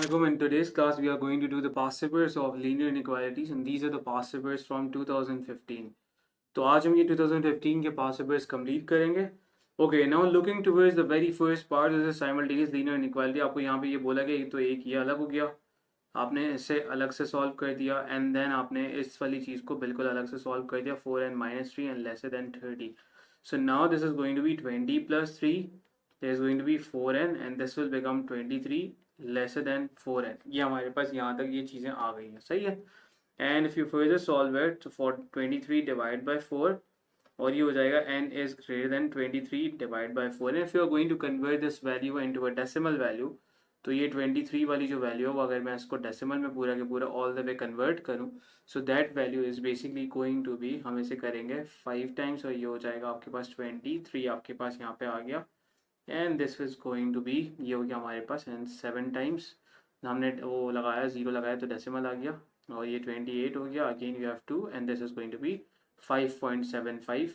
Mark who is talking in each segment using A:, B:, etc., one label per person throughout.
A: Assalamualaikum. In today's class, we are going to do the past papers of linear inequalities, and these are the past papers from 2015. तो आज हम ये 2015 के past papers complete करेंगे. Okay, now looking towards the very first part, this is simultaneous linear inequality. आपको यहाँ पे ये बोला गया तो एक ये अलग हो गया, आपने इसे अलग से सॉल्व कर दिया, एंड देन आपने इस वाली चीज़ को बिल्कुल अलग से सॉल्व कर दिया, 4n-3 and lesser than 30. So now this is going to be 20 plus 3. There is going to be 4n and this will become 23 lesser than 4n. ये हमारे पास यहाँ तक ये चीज़ें आ गई हैं, सही है. And if you further solve it for 23 divide by 4, और ये हो जाएगा n is greater than 23 divide by 4. And if you are going to convert this value into a decimal value, तो ये 23 वाली जो वैल्यू है वो अगर मैं इसको डेसिमल में पूरा के पूरा ऑल द वे कन्वर्ट करूँ, so that value is basically going to be, हम इसे करेंगे 5 टाइम्स और ये हो जाएगा आपके पास 23 आपके पास यहाँ पे आ गया. And this is going to be, ये हो गया हमारे पास, एंड 7 टाइम्स हमने वो लगाया, 0 लगाया तो डेसिमल आ गया, और ये 28 हो गया. Again you have to, and this is going to be 5.75.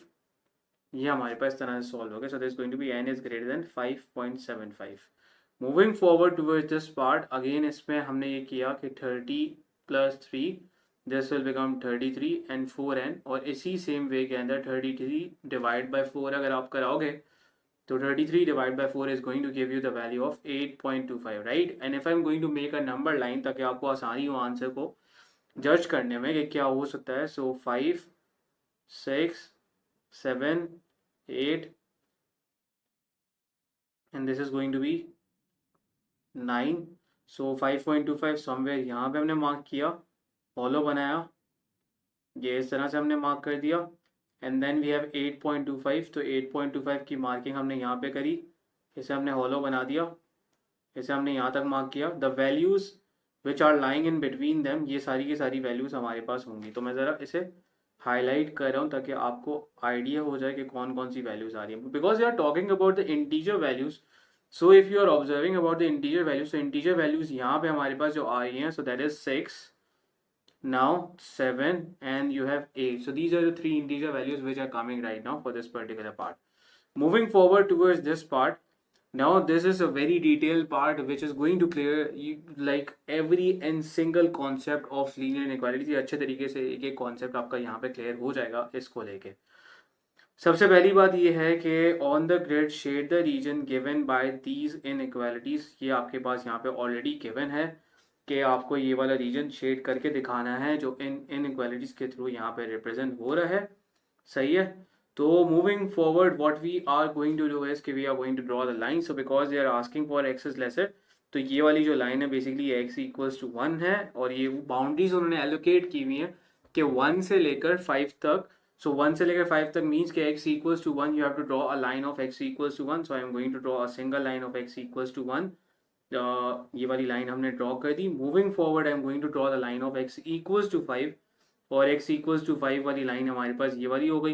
A: ये हमारे पास तरह से सॉल्व हो गया. So this going to be n is greater than 5.75. Moving forward towards this part, again इसमें हमने ये किया कि 30 plus 3 this will become 33 and 4n, और इसी सेम वे के अंदर 33 डिवाइड बाय 4 अगर आप कराओगे तो 33 divided by 4 is going to give you the value of 8.25, right? And if I'm going to make a number line ताकि आपको आसानी हो आंसर को जज करने में कि क्या हो सकता है, so 5, 6, 7, 8 and this is going to be 9. so 5.25 somewhere यहाँ पे हमने मार्क किया, हॉलो बनाया, ये इस तरह से हमने मार्क कर दिया, एंड देन वी हैव 8.25. तो 8.25 की मार्किंग हमने यहाँ पे करी, इसे हमने हॉलो बना दिया, इसे हमने यहाँ तक मार्क किया. The values which are lying in between them, ये सारी की सारी वैल्यूज़ हमारे पास होंगी. तो मैं ज़रा इसे हाईलाइट कर रहा हूँ ताकि आपको आइडिया हो जाए कि कौन कौन सी वैल्यूज़ आ रही हैं, because you are talking about the integer values. So if you are observing about the integer values, तो इंटीजर वैल्यूज़ यहाँ पे हमारे पास जो आ रही हैं, so that is 6, now 7 and you have 8. so these are the three integer values which are coming right now for this particular part. Moving forward towards this part, now this is a very detailed part which is going to clear you like every and single concept of linear inequality. अच्छे तरीके से एक एक concept आपका यहाँ पे clear हो जाएगा इसको लेके. सबसे पहली बात ये है कि on the grid shade the region given by these inequalities, ये आपके पास यहाँ पे ऑलरेडी गिवन है कि आपको ये वाला रीजन शेड करके दिखाना है जो इन इनइक्वालिटीज के थ्रू यहाँ पे रिप्रेजेंट हो रहा है, सही है. तो moving forward what we are going to do is कि we are going to draw the line. So because they are asking for x is lesser, तो ये वाली जो लाइन है बेसिकली एक्स इक्वल्स टू 1 है, और ये बाउंड्रीज उन्होंने एलोकेट की हुई है कि 1 से लेकर 5 तक. सो 1 से लेकर 5 तक मीन्स कि x equals to 1 you have to draw a line of x equals to 1. so I am going to draw a single line of x equals to 1. ये वाली लाइन हमने ड्रॉ कर दी. Moving forward I am going to draw the line of x equals to 5, और x equals to 5 वाली line हमारे पास ये वाली हो गई,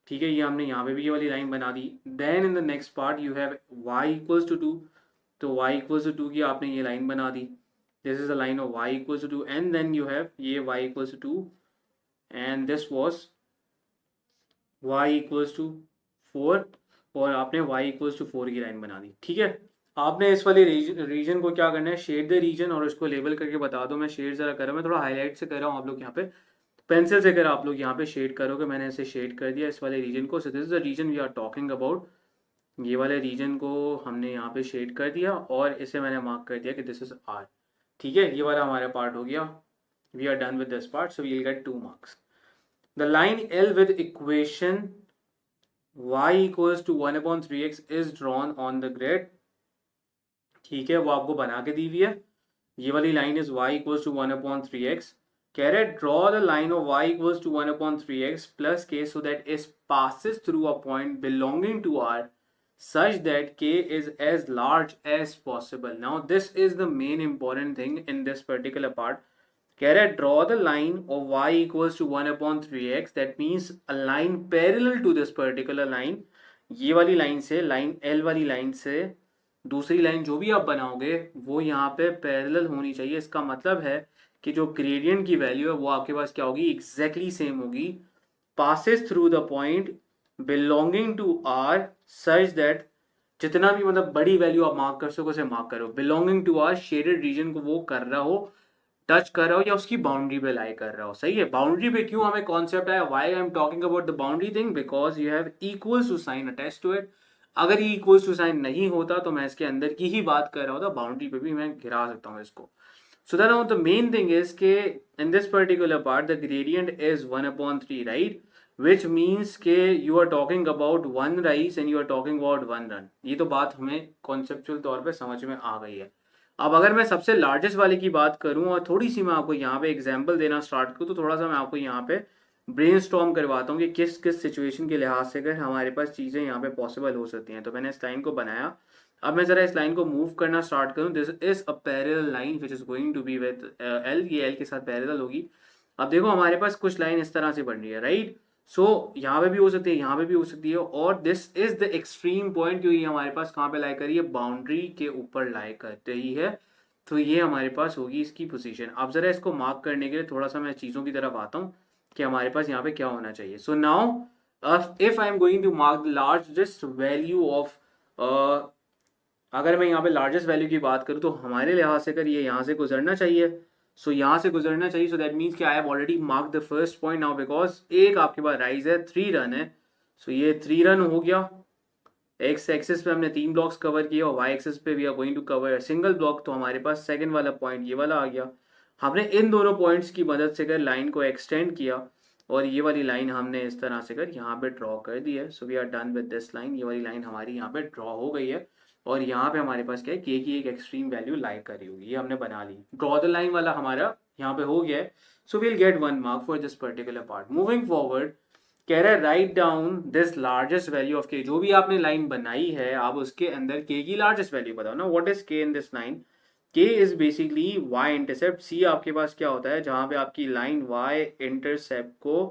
A: ठीक है. ये हमने यहाँ पे भी ये वाली लाइन बना दी. Then in the next part you have y equals to 2, तो y equals to 2 की आपने ये लाइन बना दी. This is the line of y equals to 2, and then you have ये y equals to 2, and this was y equals to 4, और आपने y equals to 4 की लाइन बना दी, ठीक है. आपने इस वाले रीजन को क्या करना है, शेड द रीजन, और उसको लेबल करके बता दो. मैं शेड जरा कर रहा हूँ, मैं थोड़ा हाईलाइट से कर रहा हूँ, आप लोग यहाँ पे पेंसिल से अगर आप लोग यहाँ पे शेड करोगे, मैंने ऐसे शेड कर दिया इस वाले रीजन को. So this is the region we are talking about. ये वाले रीजन को हमने यहाँ पे शेड कर दिया, और इसे मैंने मार्क कर दिया कि दिस इज आर, ठीक है. ये वाला हमारा पार्ट हो गया. We are done with this part, so we will get 2 marks. The line L with equation y equals to 1/3x is drawn on the grid, ठीक है. वो आपको बना के दी हुई है. ये वाली line is y equals to 1/3x. कह रहे draw the line of y equals to 1/3x plus k so that it passes through a point belonging to R such that k is as large as possible. Now this is the main important thing in this particular part. कह रहे draw the line of y equals to 1/3x, that means a line parallel to this particular line. ये वाली line से, line L वाली line से दूसरी line जो भी आप बनाओगे वो यहाँ पे पैरेलल होनी चाहिए. इसका मतलब है कि जो ग्रेडियंट की वैल्यू है वो आपके पास क्या होगी, एग्जैक्टली सेम होगी. Passes through the point belonging to R such that, जितना भी मतलब बड़ी वैल्यू आप मार्क कर सको उसे मार्क करो, belonging to R shaded region को वो कर रहा हो, टच कर रहा हो या उसकी बाउंड्री पे लाई कर रहा हो। सही है, बाउंड्री पे क्यों हमें कॉन्सेप्ट आया, why I am talking about the boundary thing, because you have equals to sign attach to it. अगर ये इक्वल्स टू साइन नहीं होता तो मैं इसके अंदर की ही बात कर रहा होता, बाउंड्री पे भी मैं गिरा सकता हूँ इसको। So then the main thing is कि in this particular part the gradient is 1/3, right? Which means कि you are talking about one rise and you are talking about one run. ये तो बात हमें कॉन्सेप्चुअल तौर पे समझ में आ गई है। अब अगर मैं सबसे लार्जेस्ट वाले की बात करूं और थोड़ी सी मैं आपको यहाँ पे एग्जांपल देना स्टार्ट करूं, तो थोड़ा सा मैं आपको यहाँ पे ब्रेनस्टॉर्म करवाता हूँ कि किस किस सिचुएशन के लिहाज से अगर हमारे पास चीज़ें यहाँ पे पॉसिबल हो सकती हैं। तो मैंने इस लाइन को बनाया, अब मैं जरा इस लाइन को मूव करना स्टार्ट करूं। This is a parallel line which is going to be with L, ये एल के साथ पैरेलल होगी। अब देखो हमारे पास कुछ लाइन इस तरह से बन रही है, राइट? सो यहाँ पे भी हो सकती है, यहाँ पे भी हो सकती है, और this is the extreme point क्योंकि हमारे पास कहाँ पे लाई कर रही है, बाउंड्री के ऊपर लाई कर रही है। तो ये हमारे पास होगी इसकी पोजीशन। अब जरा इसको मार्क करने के लिए थोड़ा सा मैं चीज़ों की तरफ आता हूँ कि हमारे पास यहाँ पे क्या होना चाहिए। So now if I am going to mark the largest value of, अगर मैं यहाँ पे लार्जेस्ट वैल्यू की बात करूँ तो हमारे लिहाज से अगर ये यहाँ से गुजरना चाहिए, सो यहाँ से गुजरना चाहिए। सो दैट मीन्स कि I have already mark the first point now, because एक आपके पास राइज है, 3 रन है। सो ये 3 रन हो गया। एक्स एक्सिस पे हमने 3 ब्लॉक्स कवर किया और वाई एक्सिस पे we are going to cover single block. तो हमारे पास सेकंड वाला पॉइंट ये वाला आ गया। हमने इन दोनों पॉइंट्स की मदद से कर लाइन को एक्सटेंड किया और ये वाली लाइन हमने इस तरह से कर यहाँ पे ड्रॉ कर दी है। So we are done with this line. ये वाली लाइन हमारी यहाँ पे ड्रॉ हो गई है और यहाँ पे हमारे पास क्या है, के की एक एक्सट्रीम वैल्यू लाई कर रही होगी, ये हमने बना ली। ड्रॉ द लाइन वाला हमारा यहाँ पे हो गया है। So we'll get 1 mark for this particular part. Moving forward, कह रहा है right down this largest value of K. जो भी आपने लाइन बनाई है आप उसके अंदर के की लार्जेस्ट वैल्यू बताओ ना। व्हाट इज के इन दिस लाइन? के इज बेसिकली वाई इंटरसेप्ट। सी आपके पास क्या होता है, जहां पे आपकी लाइन वाई इंटरसेप्ट को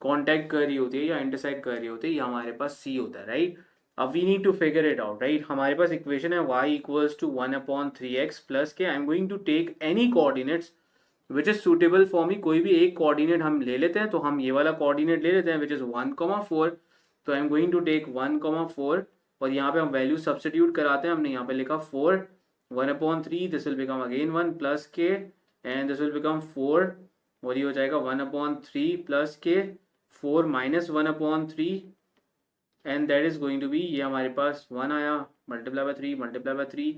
A: कांटेक्ट कर रही होती है या इंटरसेक्ट कर रही होती है, ये हमारे पास सी होता है, राइट? अब we need to figure it out, right? हमारे पास इक्वेशन है y equals to 1/3x plus k I am going to take any coordinates which is suitable for me. कोई भी एक कोऑर्डिनेट हम ले लेते हैं, तो हम ये वाला कोऑर्डिनेट ले लेते हैं विच इज 1,4। तो I am going to take 1,4 और यहाँ पे हम वैल्यू सब्सटीट्यूट कराते हैं। हमने यहाँ पे लिखा 4, 1/3, this will become again 1 plus K and this will become 4 और ये हो जाएगा 1/3 plus K 4 minus 1/3 and that is going to be, ये हमारे पास 1 आया, multiply by 3 multiply by 3,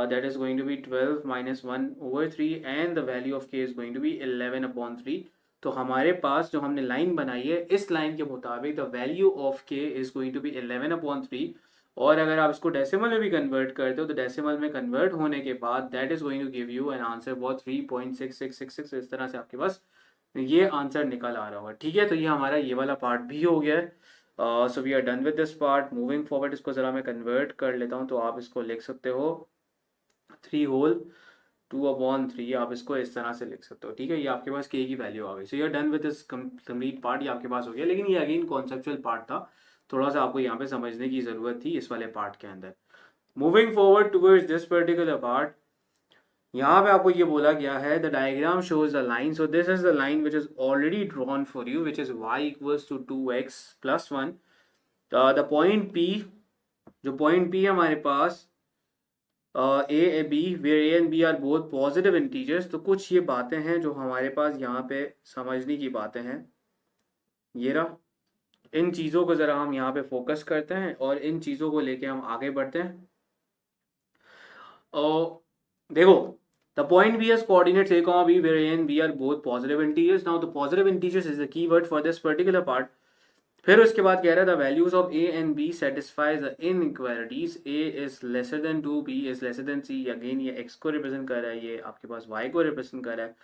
A: that is going to be 12 minus 1/3 and the value of k is going to be 11/3। तो हमारे पास जो हमने लाइन बनाई है इस लाइन के मुताबिक the value of k is going to be 11/3। और अगर आप इसको डेसिमल में भी कन्वर्ट करते हो तो डेसिमल में कन्वर्ट होने के बाद that is going to give you an answer बहुत 3.6666। इस तरह से आपके पास ये आंसर निकल आ रहा होगा, ठीक है? तो ये हमारा ये वाला पार्ट भी हो गया है। So we are done with this part. Moving forward, इसको जरा मैं कन्वर्ट कर लेता हूँ। तो आप इसको लिख सकते हो 3 होल 2/3, आप इसको इस तरह से लिख सकते हो, ठीक है? ये आपके पास के की वैल्यू आ गई। So you are done with this complete part, ये आपके पास हो गया। लेकिन ये अगेन कॉन्सेप्चुअल पार्ट था, थोड़ा सा आपको यहाँ पे समझने की जरूरत थी इस वाले पार्ट के अंदर। Moving forward towards this particular part, यहाँ पे आपको ये बोला गया है the diagram shows the line. So this is the line which is already drawn for you which is y equals to 2x plus 1। The point P, जो point P है हमारे पास a b, where a and b are both positive integers. तो कुछ ये बातें हैं जो हमारे पास यहाँ पे समझने की बातें हैं। ये रहा, इन चीज़ों को ज़रा हम यहाँ पे फोकस करते हैं और इन चीज़ों को लेके हम आगे बढ़ते हैं। और देखो, the point B has coordinates a, b where a and b are both positive integers। Now the positive integers is the keyword for this particular part. फिर उसके बाद कह रहा है the values of a and b satisfies the inequalities, a is lesser than 2, b is lesser than c। Again ये x को represent कर रहा है, ये आपके पास y को रिप्रेजेंट कर रहा है,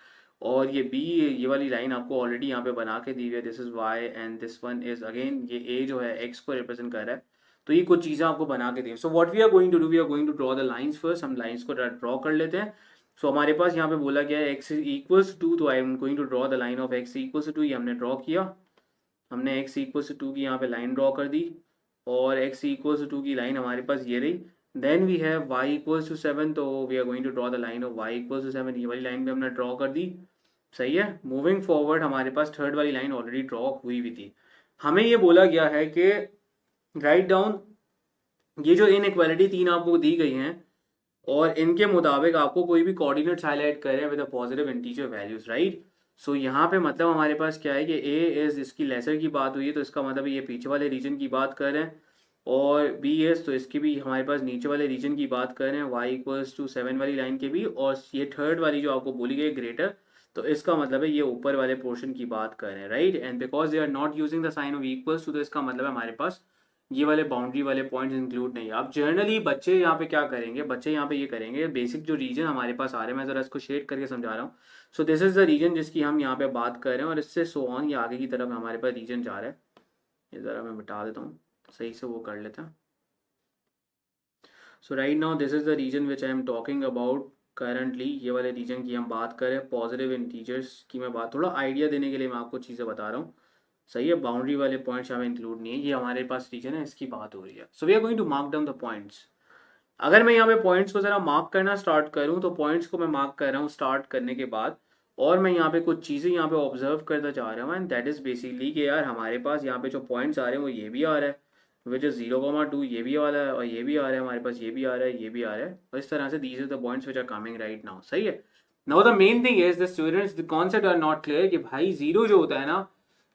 A: और ये b, ये वाली लाइन आपको ऑलरेडी यहाँ पे बना के दी हुई है, this is y and this one is again, ये a जो है x को रिप्रेजेंट कर रहा है। तो ये कुछ चीज़ें आपको बना के दी। So what we are going to do, we are going to draw the lines first. हम लाइंस को ड्रॉ कर लेते हैं। सो हमारे पास यहाँ पे बोला गया है x इक्वल्स टू, तो I am going to draw the line of x equals to. ये हमने ड्रॉ किया, हमने x इक्वल्स टू की यहाँ पे लाइन ड्रॉ कर दी और x इक्वल्स टू की लाइन हमारे पास ये रही। Then we have y equals to 7, तो we are going to draw the line of y equals to 7। ये वाली लाइन भी हमने ड्रॉ कर दी, सही है। मूविंग फॉरवर्ड, हमारे पास थर्ड वाली लाइन ऑलरेडी ड्रॉ हुई थी। हमें ये बोला गया है कि राइट डाउन ये जो इनइक्वालिटी तीन आपको दी गई हैं और इनके मुताबिक आपको कोई भी कोऑर्डिनेट्स हाईलाइट करें with a positive integer values, right. So यहाँ पे मतलब हमारे पास क्या है कि ए इज इसकी लेसर की बात हुई है, तो इसका मतलब ये पीछे वाले रीजन की बात कर रहे हैं, और बी इज तो इसकी भी हमारे पास नीचे वाले रीजन की बात कर रहे हैं, वाई इक्वल्स टू 7 वाली लाइन के भी, और ये थर्ड वाली जो आपको बोली गई ग्रेटर, तो इसका मतलब है ये ऊपर वाले पोर्शन की बात कर रहे हैं, right. And because they are not using the sign of equals to, तो इसका मतलब है हमारे पास ये वाले बाउंड्री वाले पॉइंट्स इंक्लूड नहीं है। अब जनरली बच्चे यहाँ पे क्या करेंगे, बच्चे यहाँ पे ये करेंगे, बेसिक जो रीजन हमारे पास आ रहे हैं मैं जरा इसको शेड करके समझा रहा हूँ। So this is the region जिसकी हम यहाँ पे बात कर रहे हैं, और इससे सो ऑन ये आगे की तरफ हमारे पास रीजन जा रहा है। ये जरा मैं मिटा देता हूँ, सही से वो कर लेते हैं। So right now this is the region which I am talking about currently, ये वाले रीजन की हम बात करें, पॉजिटिव इंटीजर्स की मैं बात, थोड़ा आइडिया देने के लिए मैं आपको चीज़ें बता रहा हूँ, सही है। बाउंड्री वाले पॉइंट्स यहाँ पे इंक्लूड नहीं है, ये हमारे पास रीजन है, इसकी बात हो रही है। So we are going to mark down the points. अगर मैं यहाँ पे पॉइंट्स को जरा मार्क करना स्टार्ट करूँ, तो पॉइंट्स को मैं मार्क कर रहा हूँ स्टार्ट करने के बाद, और मैं यहाँ पे कुछ चीज़ें यहाँ पे ऑब्जर्व करता जा रहा हूँ, एंड दैट इज बेसिकली कि यार हमारे पास यहाँ पे जो पॉइंट्स आ रहे हैं वो ये भी आ रहा है विच इज 0,2, ये भी वाला है, और ये भी आ रहा है हमारे पास, ये भी आ रहा है, ये भी आ रहा है, और इस तरह से these are the points which are coming right now, सही है। Now the main thing is the students the concept are not clear कि भाई जीरो जो होता है ना,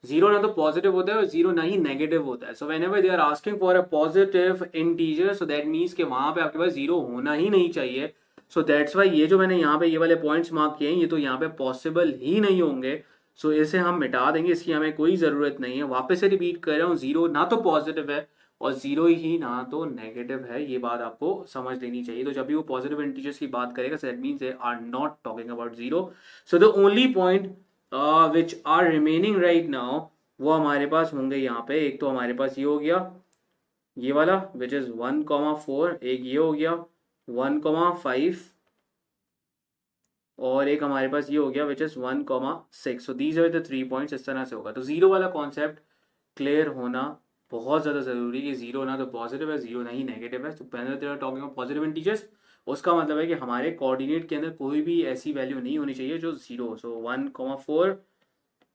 A: जीरो ना तो पॉजिटिव होता है और जीरो ना ही नेगेटिव होता है। So whenever they are asking for a positive integer, so that means कि वहां पे आपके पास जीरो होना ही नहीं चाहिए। सो दैट्स वाई ये जो मैंने यहाँ पे ये वाले पॉइंट्स मार्क किए हैं, ये तो यहाँ पे पॉसिबल ही नहीं होंगे। सो इसे हम मिटा देंगे, इसकी हमें कोई जरूरत नहीं है। वापस से रिपीट कर रहा हूँ, जीरो ना तो पॉजिटिव है और जीरो ही ना तो नेगेटिव है, ये बात आपको समझ लेनी चाहिए। तो जब भी वो पॉजिटिव इंटीजर्स की बात करेगा, so that means they are not talking about zero. So the only point which are remaining right now, वो हमारे पास होंगे यहाँ पे, एक तो हमारे पास ये हो गया ये वाला विच इज 1,4, एक ये हो गया 1,5, और एक हमारे पास ये हो गया which is 1,6। So these are the 3 points, इस तरह से होगा। तो जीरो वाला कॉन्सेप्ट क्लियर होना बहुत ज़्यादा ज़रूरी है कि जीरो ना तो पॉजिटिव है, जीरो ना ही नेगेटिव है। तो पहले टॉकिंग ऑफ पॉजिटिव इंटीजर्स, उसका मतलब है कि हमारे कोऑर्डिनेट के अंदर कोई भी ऐसी वैल्यू नहीं होनी चाहिए जो जीरो हो। सो 1,4,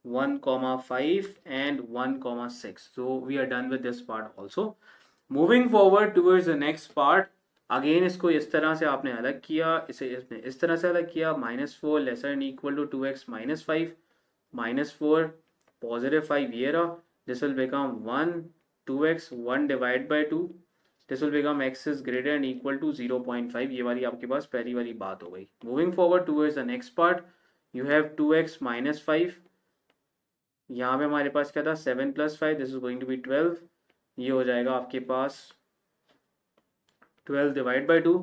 A: 1,5 and 1,6. So we are done with this part also. Moving forward towards the next part, again इसको इस तरह से आपने अलग किया, इसे इसने इस तरह से अलग किया, -4 laser and equal to 2x -5, -4 +5 ये रहा, this will become 1 2x 1 divide by 2, this will become x is greater and equal to 0.5, ये वाली आपके पास पहली वाली बात हो गई। Moving forward towards the next part, you have 2x -5, यहाँ पे हमारे पास क्या था 7 + 5, this is going to be 12, ये हो जाएगा आपके पास 12 divide by 2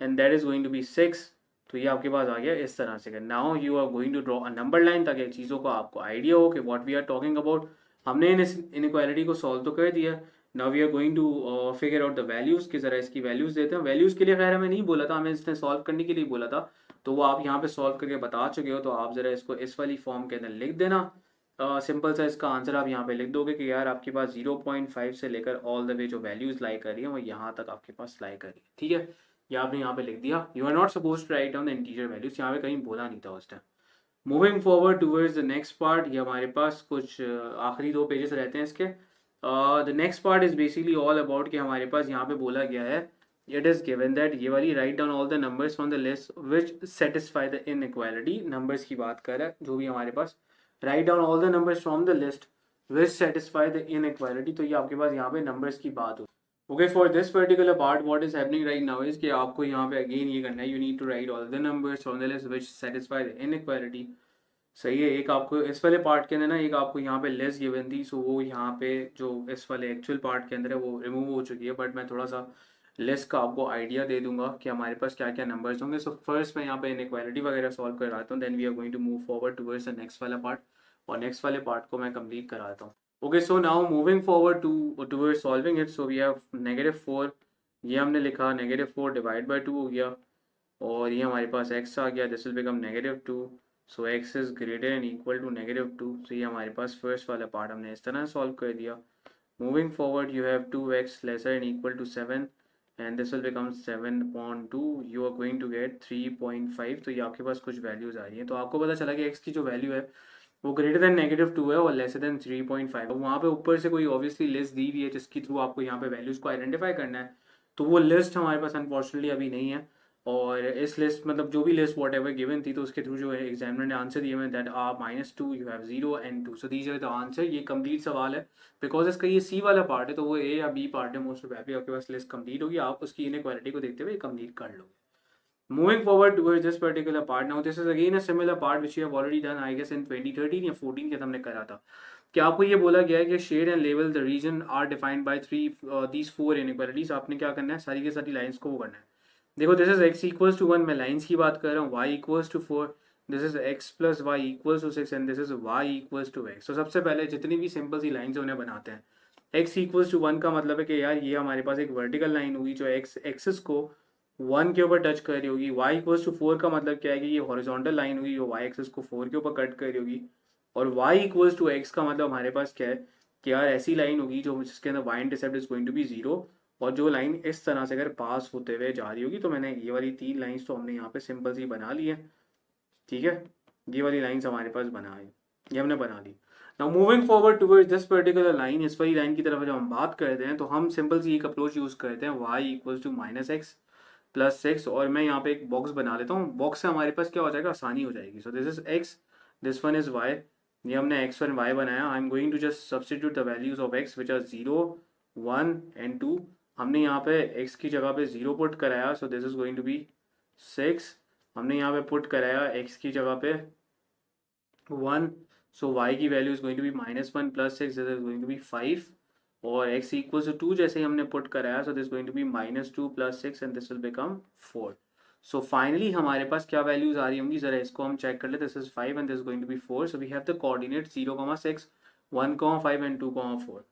A: and that is going to be 6। तो ये आपके पास आ गया इस तरह से। Now you are going to draw a number line, ताकि चीज़ों का आपको आइडिया हो कि what we are talking about. हमने इनइक्वालिटी को सॉल्व तो कर दिया, now we are going to figure out the values, की ज़रा इसकी वैल्यूज़ देते हैं। वैल्यूज़ के लिए खैर हमें नहीं बोला था, हमें इसने सॉल्व करने के लिए बोला था, तो वो आप यहाँ पे सॉल्व करके बता चुके हो। तो आप ज़रा इसको इस वाली फॉर्म के अंदर लिख देना। सिंपल सा इसका आंसर आप यहाँ पे लिख दोगे कि यार आपके पास 0.5 से लेकर ऑल द वे जो वैल्यूज लाई कर रही है वो यहाँ तक आपके पास लाई कर रही है, ठीक है। ये आपने यहाँ पे लिख दिया। You are not suppose to write down the integer values, यहाँ पे कहीं बोला नहीं था उस time. Moving forward towards the next part, ये हमारे पास कुछ आखिरी 2 पेजेस रहते हैं इसके। The next part is basically all about कि हमारे पास यहाँ पे बोला गया है, इट इज गिवन दैट ये वाली write down all the numbers from the list which satisfy the inequality, numbers की बात कर रहा है जो भी हमारे पास, write down all the numbers from the list which satisfy the inequality. तो ये आपके पास यहाँ पे नंबर्स की बात हो। Okay, for this particular part what is happening right now is कि आपको यहाँ पे अगेन ये करना है, you need to write all the numbers from the list which satisfy the inequality, सही है। एक आपको इस वाले पार्ट के अंदर ना, एक आपको यहाँ पे लेस गिवन थी, सो वो यहाँ पे जो इस वाले एक्चुअल पार्ट के अंदर है वो रिमूव हो चुकी है, बट मैं थोड़ा सा लेस का आपको आइडिया दे दूंगा कि हमारे पास क्या क्या नंबर्स होंगे। सो फर्स्ट मैं यहाँ पे इनइक्वालिटी वगैरह सॉल्व कराता हूँ, then we are going to move forward towards the next वाला पार्ट, और नेक्स्ट वाले पार्ट को मैं कंप्लीट कराता हूँ। Okay, so now moving forward towards solving it, so we have -4, ये हमने लिखा -4 डिवाइड बाई 2 हो गया, और ये हमारे पास x आ गया, this will become -2, so x is greater and equal to -2। तो ये हमारे पास फर्स्ट वाला पार्ट हमने इस तरह सॉल्व कर दिया। Moving forward you have 2x lesser and equal to 7 and this will become 7/2, you are going to get 3.5। तो ये आपके पास कुछ वैल्यूज आ रही हैं, तो आपको पता चला कि x की जो वैल्यू है वो ग्रेटर देन -2 है और लेसर देन 3.5। वहाँ पे ऊपर से कोई ऑब्वियसली लिस्ट दी हुई है जिसके थ्रू आपको यहाँ पे वैल्यूज को आइडेंटिफाई करना है। तो वो लिस्ट हमारे पास अनफॉर्चुनेटली अभी नहीं है, और इस लिस्ट मतलब जो भी लिस्ट वॉट एवर गिवन थी, तो उसके थ्रू जो है एग्जामिनर ने आंसर दिए हुए दैट आप -2 you have 0 and 2, so these are the answer. ये कंप्लीट सवाल है, बिकॉज इसका ये सी वाला पार्ट है, तो वो ए या बी पार्ट है, मोस्ट प्रोबेबली आपके पास लिस्ट कंप्लीट होगी, आप उसकी इनइक्वालिटी को देखते हुए कंप्लीट कर लोगे। Moving forward towards this particular part, now this is again a similar part which we have already done, I guess in 2013 या 14 के हमने करा था, कि आपको ये बोला गया है कि शेड एंड लेवल the region are defined by these 4 inequalities। आपने क्या करना है, सारी की सारी लाइंस को वो करना है। देखो this is x equals to 1, मैं लाइंस की बात कर रहा हूँ, y equals to 4, this is x plus y equals to 6 and this is y equals to x। तो सबसे पहले जितनी भी सिंपल सी लाइंस उन्हें बनाते हैं। x इक्वल्स टू 1 का मतलब है कि यार ये हमारे पास एक वर्टिकल लाइन होगी जो x एक्सिस को 1 के ऊपर टच कर रही होगी। y इक्वल्स टू 4 का मतलब क्या है कि ये हॉरिजॉन्टल लाइन होगी जो y एक्सिस को 4 के ऊपर कट कर रही होगी। और y इक्वल्स टू x का मतलब हमारे पास क्या है कि यार ऐसी लाइन होगी जो जिसके अंदर y intercept is going to be 0, और जो लाइन इस तरह से अगर पास होते हुए जा रही होगी। तो मैंने ये वाली 3 लाइंस तो हमने यहाँ पे सिंपल सी बना ली है, ठीक है, ये वाली लाइंस हमारे पास बना है, ये हमने बना ली। Now moving forward towards this particular line, इस वाली लाइन की तरफ जब हम बात करते हैं तो हम सिंपल सी एक अप्रोच यूज करते हैं, y equals to -x plus 6, और मैं यहाँ पे एक बॉक्स बना लेता हूँ, बॉक्स से हमारे पास क्या हो जाएगा, आसानी हो जाएगी। So this is x, this one is y, ये हमने x1 y बनाया। I am going to just substitute the values of x which are 0 1 and 2। हमने यहाँ पे x की जगह पे 0 पुट कराया, so this is going to be 6। हमने यहाँ पे पुट कराया x की जगह पे 1, सो y की value is going to be -1 plus 6, this is going to be 5। और x इक्वल टू 2 जैसे ही हमने पुट कराया, so this going to be -2 plus 6 and this will become 4। So finally हमारे पास क्या वैल्यूज आ रही होंगी, जरा इसको हम चेक कर ले। This is 5 and this going to be 4, so we have the coordinate 0,6 1,5 and 2,4।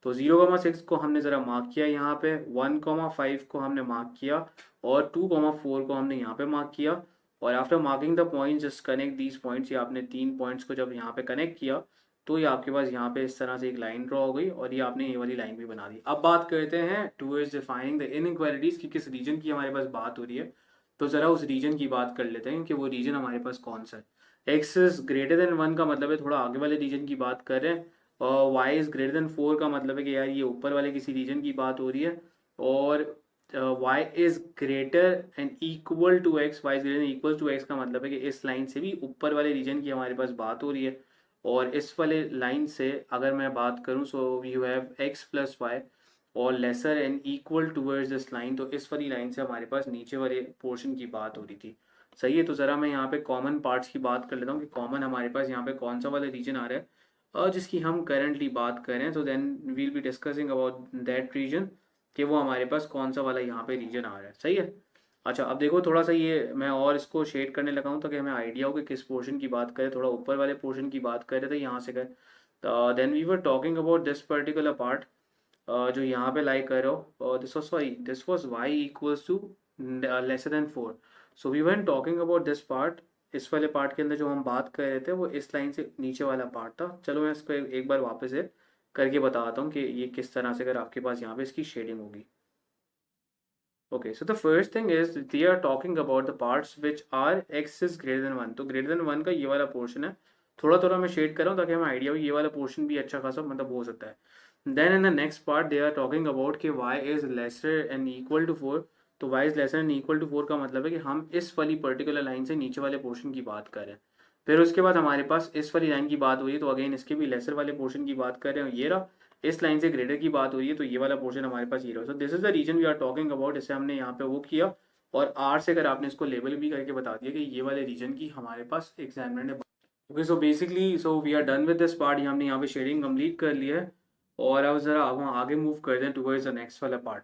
A: तो 0,6 को हमने जरा मार्क किया यहाँ पे, 1,5 को हमने मार्क किया, और 2,4 को हमने यहाँ पे मार्क किया। और after marking the points just connect these points, ये आपने 3 पॉइंट्स को जब यहाँ पे कनेक्ट किया तो ये आपके पास यहाँ पे इस तरह से एक लाइन ड्रॉ हो गई, और ये आपने ये वाली लाइन भी बना दी। अब बात करते हैं टूवर्ड्स डिफाइनिंग द इनइक्वालिटीज की किस रीजन की हमारे पास बात हो रही है। तो जरा उस रीजन की बात कर लेते हैं कि वो रीजन हमारे पास कौन सा है। एक्स इज ग्रेटर देन 1 का मतलब है थोड़ा आगे वाले रीजन की बात कर रहे हैं, और वाई इज ग्रेटर देन 4 का मतलब है कि यार ये ऊपर वाले किसी रीजन की बात हो रही है। और y is greater and equal to x, y is greater and equal to x का मतलब है कि इस लाइन से भी ऊपर वाले रीजन की हमारे पास बात हो रही है। और इस वाले लाइन से अगर मैं बात करूं, so you have x plus y और lesser and equal towards this line, तो इस वाली लाइन से हमारे पास नीचे वाले पोर्शन की बात हो रही थी। सही है, तो ज़रा मैं यहाँ पे कॉमन पार्ट्स की बात कर लेता हूँ कि कॉमन हमारे पास यहाँ पे कौन सा वाला रीजन आ रहा है और जिसकी हम करंटली बात कर रहे हैं। तो then we'll be discussing about that region कि वो हमारे पास कौन सा वाला यहाँ पे रीजन आ रहा है। सही है, अच्छा अब देखो थोड़ा सा ये मैं और इसको शेड करने लगा हूँ ताकि हमें आइडिया हो कि किस पोर्शन की बात करें। थोड़ा ऊपर वाले पोर्शन की बात कर रहे थे यहाँ से कर, then we were talking about this particular part जो यहाँ पे लाइक कर रहे हो, this was y equals to lesser than 4। So we were talking about this part, इस वाले पार्ट के अंदर जो हम बात कर रहे थे वो इस लाइन से नीचे वाला पार्ट था। चलो मैं इसको एक बार वापस से करके बताता हूँ कि ये किस तरह से अगर आपके पास यहाँ पे इसकी शेडिंग होगी। Okay, so the first thing is they are talking about the parts which are x is greater than 1। तो greater than 1 का ये वाला पोर्शन है, थोड़ा थोड़ा मैं शेड कर रहा हूँ ताकि हमें आइडिया हो ये वाला पोर्शन भी अच्छा खासा मतलब हो सकता है। Then in the next part they are talking about कि y is lesser and equal to 4। तो y is lesser and equal to 4 का मतलब है कि हम इस वाली पर्टिकुलर लाइन से नीचे वाले पोर्शन की बात कर रहे हैं। फिर उसके बाद हमारे पास इस वाली लाइन की बात हुई है, तो अगेन इसके भी लेसर वाले पोर्शन की बात कर रहे हैं, ये रहा। इस लाइन से ग्रेटर की बात हो रही है, तो ये वाला पोर्शन हमारे पास ये रहा। So this is the region we are talking about, इसे हमने यहाँ पे वो किया, और आर से अगर आपने इसको लेबल भी करके बता दिया कि ये वाले रीजन की हमारे पास एग्जामिनर ने। Okay, so basically so we are done with this part, हमने यहाँ पे शेडिंग कंप्लीट कर लिया है। और अब जरा अब हम आगे मूव करते हैं टुवर्ड्स द नेक्स्ट वाला पार्ट।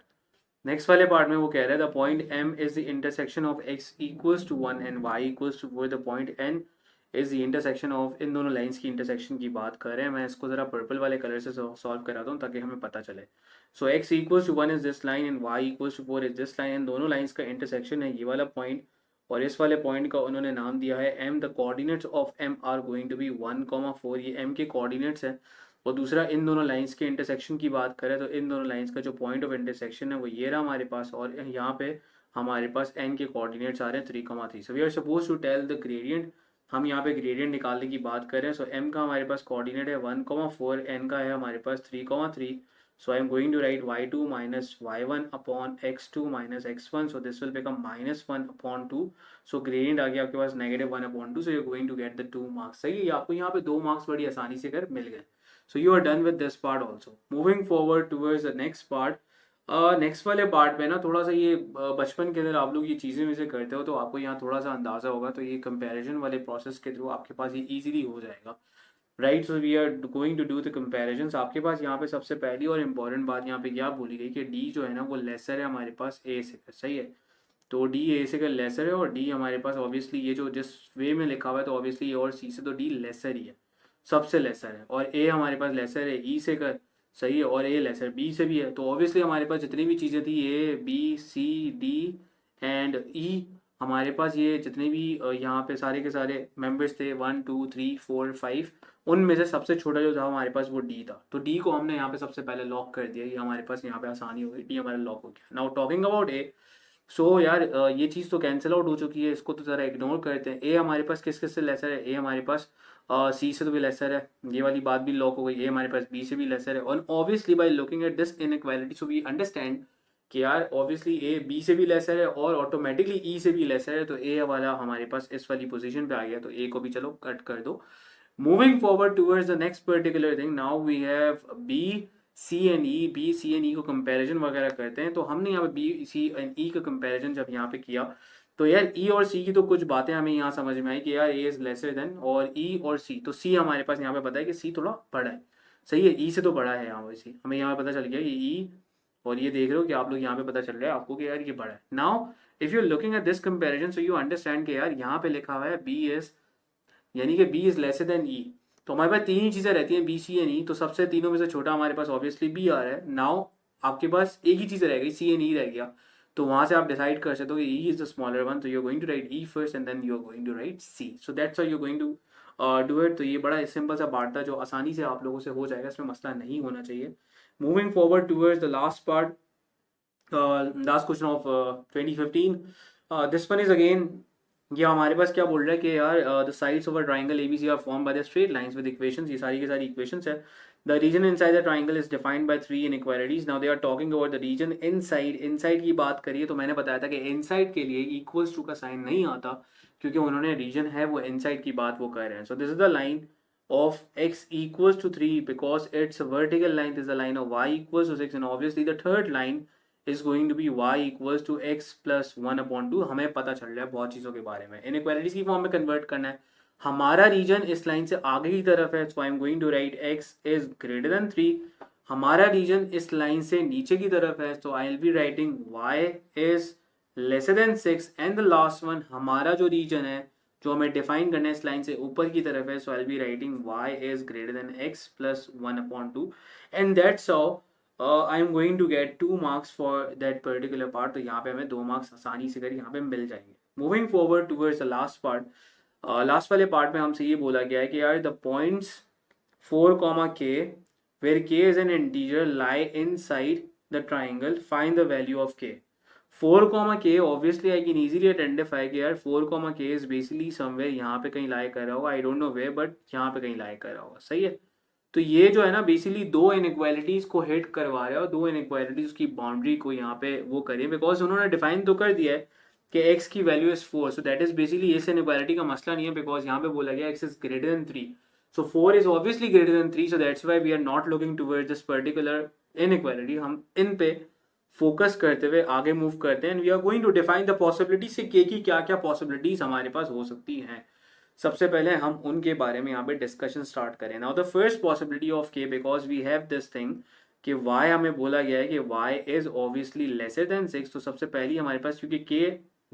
A: नेक्स्ट वाले पार्ट में वो कह रहा है the point M is the intersection of x equals to 1 and y equals to 4। The point N is the intersection of, इन दोनों लाइंस की इंटरसेक्शन की बात कर रहे हैं। मैं इसको जरा पर्पल वाले कलर से सॉल्व कराता हूँ ताकि हमें पता चले। So x equals to 1 is this line and y equals to 4 is this line. इन दोनों लाइंस का इंटरसेक्शन है ये वाला पॉइंट, और इस वाले पॉइंट का उन्होंने नाम दिया है M. The coordinates of M are going to be 1,4, ये एम के कोऑर्डिनेट्स हैं। और दूसरा इन दोनों लाइंस के इंटरसेक्शन की बात करें तो इन दोनों लाइंस का जो पॉइंट ऑफ इंटरसेक्शन है वो ये रहा हमारे पास, और यहाँ पे हमारे पास एन के कोऑर्डिनेट्स आ रहे हैं 3,3। So we are suppose to tell the gradient, हम यहाँ पे ग्रेडियंट निकालने की बात कर रहे हैं। सो एम का हमारे पास कोऑर्डिनेट है 1,4, एन का है हमारे पास 3,3। So I am going to write y2 minus y1 upon x2 minus x1. So this will become minus 1 upon 2. So gradient आ गया आपके पास negative 1 upon 2. So you're going to get the 2 marks. सही है, आपको यहाँ पे 2 marks बड़ी आसानी से कर मिल गए. So you are done with this part also. Moving forward towards the next part. Next वाले पार्ट में ना थोड़ा सा ये बचपन के अंदर आप लोग ये चीज़ें वैसे करते हो तो आपको यहाँ थोड़ा सा अंदाज़ा होगा, तो ये कंपैरिजन वाले प्रोसेस के थ्रू आपके पास ये इजीली हो जाएगा. Right, so we are going to do the comparison. आपके पास यहाँ पे सबसे पहली और इम्पॉर्टेंट बात यहाँ पे क्या बोली गई कि डी जो है ना वो लेसर है हमारे पास ए से. सही है, तो डी ए से का लेसर है और डी हमारे पास ऑब्वियसली ये जो जिस वे में लिखा हुआ है तो ऑब्वियसली ए और सी से तो डी लेसर ही है, सबसे लेसर है. और ए हमारे पास लेसर है ई से का. सही है, और ए लेसर बी से भी है. तो ऑब्वियसली हमारे पास जितनी भी चीज़ें थी A B C D and E, हमारे पास ये जितने भी यहाँ पे सारे के सारे मेंबर्स थे 1 2 3 4 5, उनमें से सबसे छोटा जो था हमारे पास वो डी था. तो डी को हमने यहाँ पे सबसे पहले लॉक कर दिया. ये हमारे पास यहाँ पे आसानी हो गई, डी हमारा लॉक हो गया. नाउ टॉकिंग अबाउट ए, सो यार ये चीज़ तो कैंसिल आउट हो चुकी है, इसको तो ज़रा इग्नोर करते हैं. ए हमारे पास किस किस से लेसर है, ए हमारे पास सी से तो भी लेसर है, ये वाली बात भी लॉक हो गई. ए हमारे पास बी से भी लेसर है. और obviously by looking at this inequality so we understand कि यार ऑब्वियसली ए बी से भी लेसर है और ऑटोमेटिकली ई से भी लेसर है. तो ए वाला हमारे पास इस वाली पोजीशन पे आ गया, तो ए को भी चलो कट कर दो. Moving forward towards the next particular thing, now we have B C and E. B C and E को कंपैरिजन वगैरह करते हैं. तो हमने यहाँ पे बी सी एंड ई का कंपैरिजन जब यहाँ पे किया तो यार ई और सी की तो कुछ बातें हमें यहाँ समझ में आई कि यार ए इज लेसर देन और ई और सी. तो सी हमारे पास यहाँ पे पता है कि सी थोड़ा बड़ा है. सही है, ई से तो बड़ा है यहाँ पे सी, हमें यहाँ पे पता चल गया ये ई, और ये देख रहे हो कि आप लोग यहाँ पे पता चल रहा है आपको कि यार ये बड़ा है. Now if you are looking at this comparison so you understand कि यार यहाँ पे लिखा हुआ है बी इज, यानी कि बी इज लेसर देन ई. तो हमारे पास तीन ही चीज़ें रहती हैं बी सी एन ई. तो सबसे तीनों में से छोटा हमारे पास ऑब्वियसली बी आ रहा है. नाउ आपके पास एक ही चीज़ रह गई, सी एन ई रह गया. तो वहां से आप डिसाइड कर सकते हो कि E is the smaller one. तो you are going to write E first and then you are going to write C. So that's how you are going to do it. तो ये बड़ा सिंपल सा part था जो आसानी से आप लोगों से हो जाएगा, इसमें मसला नहीं होना चाहिए. Moving forward towards the last part, last question of 2015. This one is again, ये हमारे पास क्या बोल रहा है कि यार the sides of a triangle ABC are form by the straight lines with equations. ये सारी की सारी इक्वेशंस है. The region inside the triangle is defined by 3 inequalities. Now they are talking about the region inside. Inside की बात करिए तो मैंने बताया था कि इनसाइड के लिए इक्वल्स टू का साइन नहीं आता क्योंकि उन्होंने रीजन है वो इनसाइड की बात वो कर रहे हैं. सो this is the line of x equals to 3 because its vertical length is the line of y equals to 6, and obviously the third line is going to be y equals to x plus 1 upon 2. हमें पता चल रहा है बहुत चीज़ों के बारे में. इनइक्वालिटीज की फॉर्म में कन्वर्ट करना है. हमारा रीजन इस लाइन से आगे की तरफ है, so I am going to write x is greater than 3. हमारा रीजन इस लाइन से नीचे की तरफ है, so I will be writing y is lesser than 6. And the last one हमारा जो रीजन है जो हमें डिफाइन करना है इस लाइन से ऊपर की तरफ है, so I will be writing y is greater than x plus 1 upon 2. And that's how I am going to get 2 marks for that particular part. तो यहाँ पे हमें 2 मार्क्स आसानी से कर यहाँ पे मिल जाएंगे. Moving forward towards the last part, last वाले पार्ट में हमसे ये बोला गया है कि यार the points 4, k where k is an integer lie inside the triangle, find the value of k. 4, k obviously I can easily identify कि यार 4, k इज बेसिकली समवेयर यहाँ पे कहीं लाई कर रहा होगा. I don't know where but यहाँ पे कहीं लाई कर रहा होगा. सही है, तो ये जो है ना बेसिकली दो इनइक्वालिटीज को हिट करवा रहा है और दो इनइक्वालिटीज की बाउंड्री को यहाँ पे वो करिए बिकॉज उन्होंने डिफाइन तो कर दिया है कि x की value is 4. So that is basically इस इनइक्वालिटी का मसला नहीं है बिकॉज यहाँ पे बोला गया x is greater than 3. So 4 is obviously greater than 3. So that's why we are not looking towards this particular inequality. हम इन पे फोकस करते हुए आगे मूव करते हैं. We are going to define the possibility से k की क्या क्या पॉसिबिलिटीज हमारे पास हो सकती हैं. सबसे पहले हम उनके बारे में यहाँ पे डिस्कशन स्टार्ट करें. Now the first possibility of k because we have this thing कि y हमें बोला गया है कि y is obviously lesser than 6. तो सबसे पहली हमारे पास क्योंकि k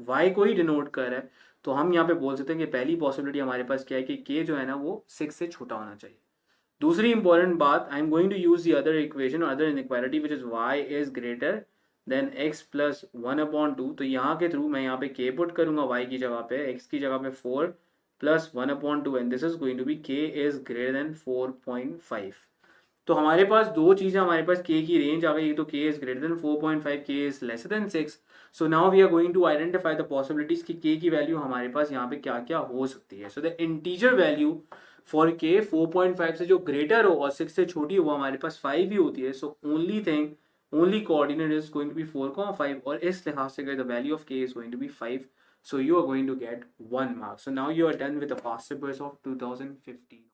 A: y को ही डिनोट कर रहा है तो हम यहाँ पे बोल सकते हैं कि पहली पॉसिबिलिटी हमारे पास क्या है कि k जो है ना वो 6 से छोटा होना चाहिए. दूसरी इंपॉर्टेंट बात, I am going to use the other equation other inequality which is y is greater than x plus 1 upon 2. तो यहाँ के थ्रू मैं यहाँ पे k पुट करूंगा y की जगह पे, x की जगह पे 4 plus 1 upon 2 and this is going to be k is greater than 4.5. तो हमारे पास दो चीजें, हमारे पास k की रेंज आ गई. तो k is greater than 4.5, k is lesser than 6. So now we are going to identify the possibilities कि k की वैल्यू हमारे पास यहाँ पे क्या क्या हो सकती है. So the integer value for k 4.5 से जो ग्रेटर हो और 6 से छोटी हो वो हमारे पास 5 ही होती है. सो only coordinate is going to be 4,5, और इस लिहाज से अगर the value of k is going to be 5, so you are going to get 1 mark. So now you are done with the past papers of 2015.